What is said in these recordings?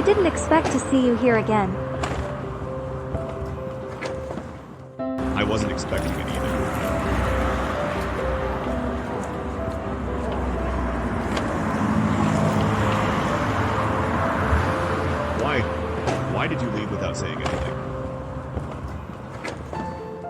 didn't expect to see you here again. I wasn't expecting it either. Why did you leave without saying anything?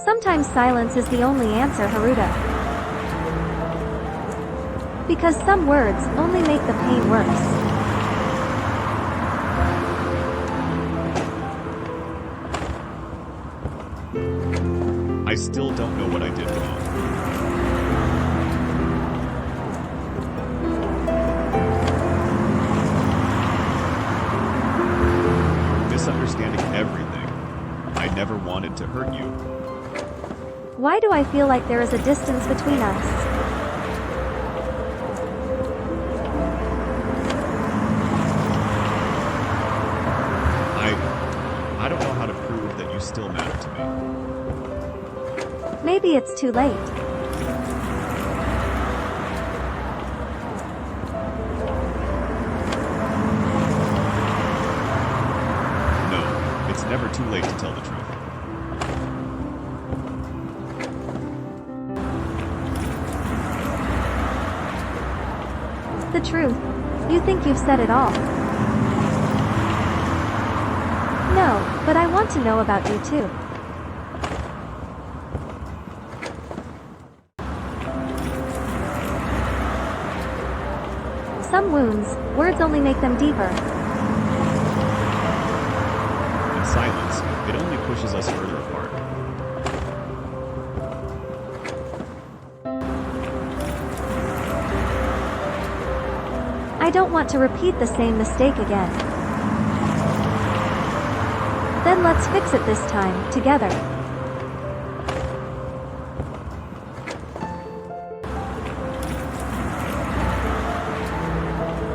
Sometimes silence is the only answer, Haruto. Because some words only make the pain worse. I still don't know what I did wrong. You're misunderstanding everything. I never wanted to hurt you. Why do I feel like there is a distance between us? I don't know how to prove that you still matter to me. Maybe it's too late. No, it's never too late to tell the truth. The truth. You think you've said it all. No, but I want to know about you too. Some wounds, words only make them deeper. In silence, it only pushes us further apart. I don't want to repeat the same mistake again. Then let's fix it this time, together.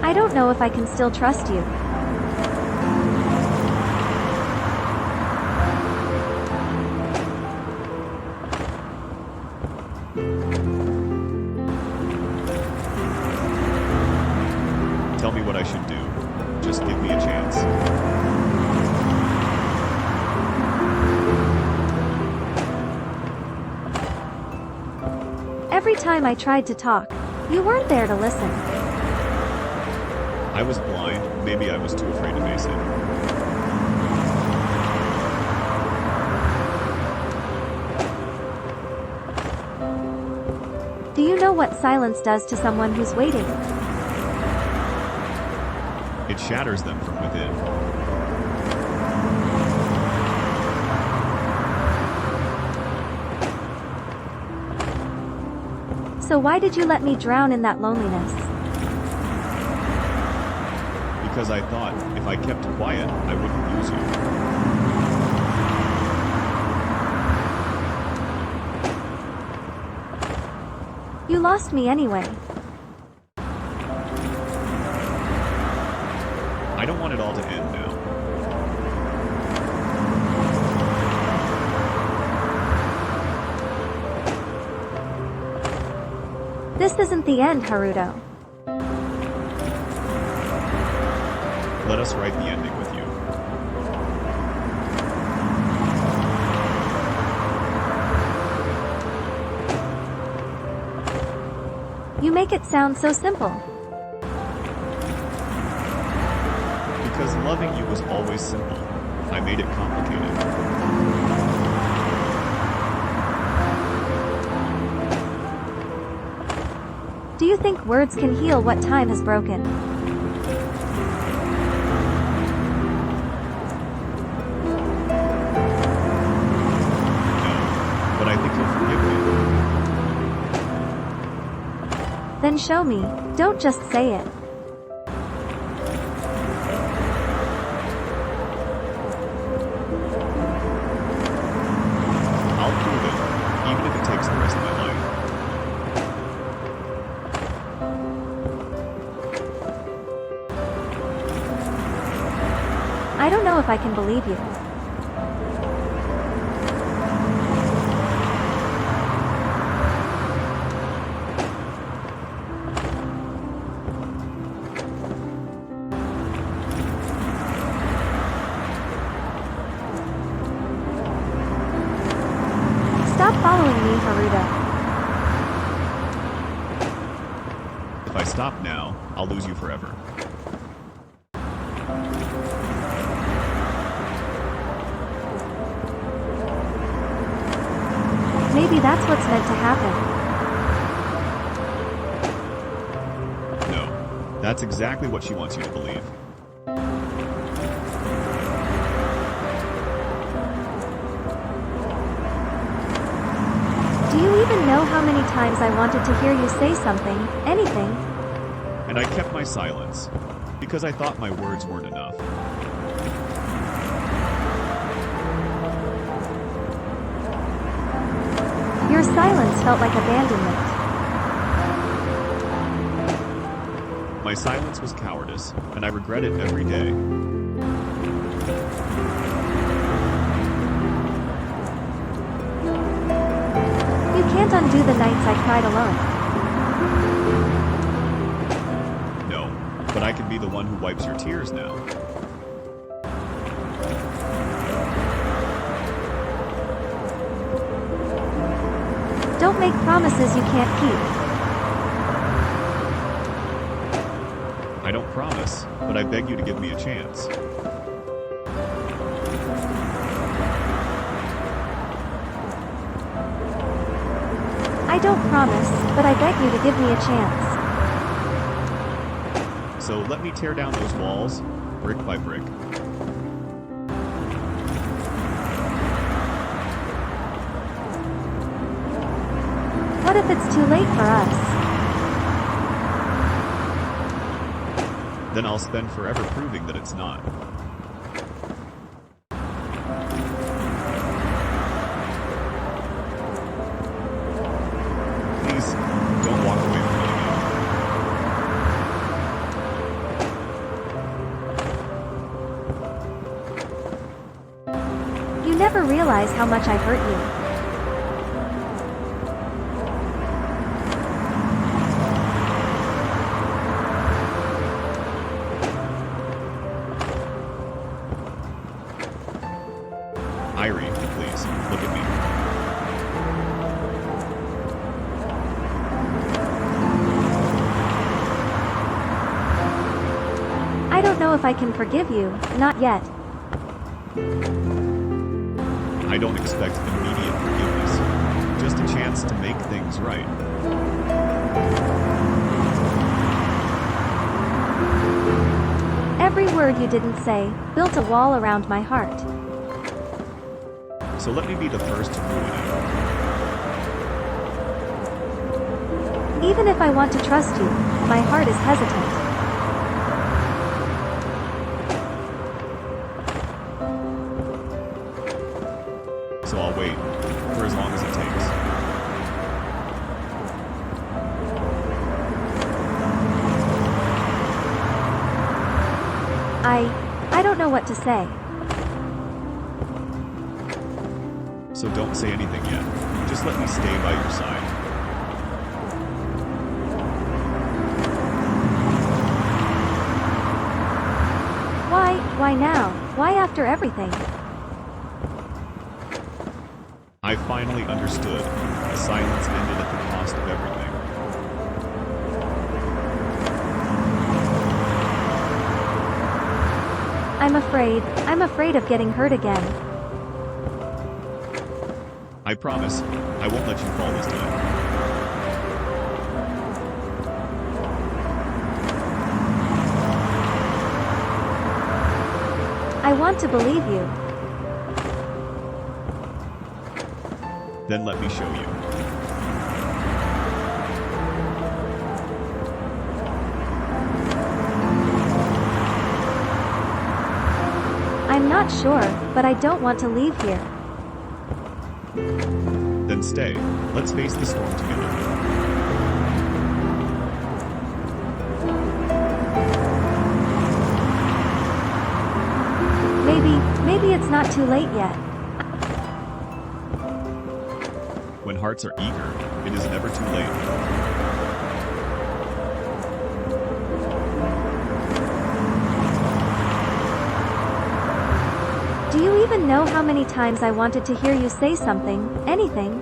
I don't know if I can still trust you. Tell me what I should do. Just give me a chance. Every time I tried to talk, you weren't there to listen. I was blind. Maybe I was too afraid to face it. Do you know what silence does to someone who's waiting? It shatters them from within. So why did you let me drown in that loneliness? Because I thought, if I kept quiet, I wouldn't lose you. You lost me anyway. I don't want it all to end now. This isn't the end, Haruto. Let us write the ending with you. You make it sound so simple. Because loving you was always simple. I made it complicated. Do you think words can heal what time has broken? No, but I think you'll forgive me. Then show me, don't just say it. I'll prove it, even if it takes the rest of my life. I don't know if I can believe you. Stop following me, Haruto. If I stop now, I'll lose you forever. Maybe that's what's meant to happen. No, that's exactly what she wants you to believe. Do you even know how many times I wanted to hear you say something, anything? And I kept my silence, because I thought my words weren't enough. Your silence felt like abandonment. My silence was cowardice, and I regret it every day. You can't undo the nights I cried alone. No, but I can be the one who wipes your tears now. Don't make promises you can't keep. I don't promise, but I beg you to give me a chance. I don't promise, but I beg you to give me a chance. So let me tear down those walls, brick by brick. What if it's too late for us? Then I'll spend forever proving that it's not. Please, don't walk away from me again. You never realize how much I hurt you. Irie, please, look at me. I don't know if I can forgive you, not yet. I don't expect immediate forgiveness, just a chance to make things right. Every word you didn't say built a wall around my heart. So let me be the first to ruin it. Even if I want to trust you, my heart is hesitant. So I'll wait, for as long as it takes. I don't know what to say. So don't say anything yet. Just let me stay by your side. Why now? Why after everything? I finally understood. The silence ended at the cost of everything. I'm afraid of getting hurt again. I promise, I won't let you fall this time. I want to believe you. Then let me show you. I'm not sure, but I don't want to leave here. Then stay. Let's face the storm together. Maybe it's not too late yet. When hearts are eager, it is never too late. Do you even know how many times I wanted to hear you say something, anything?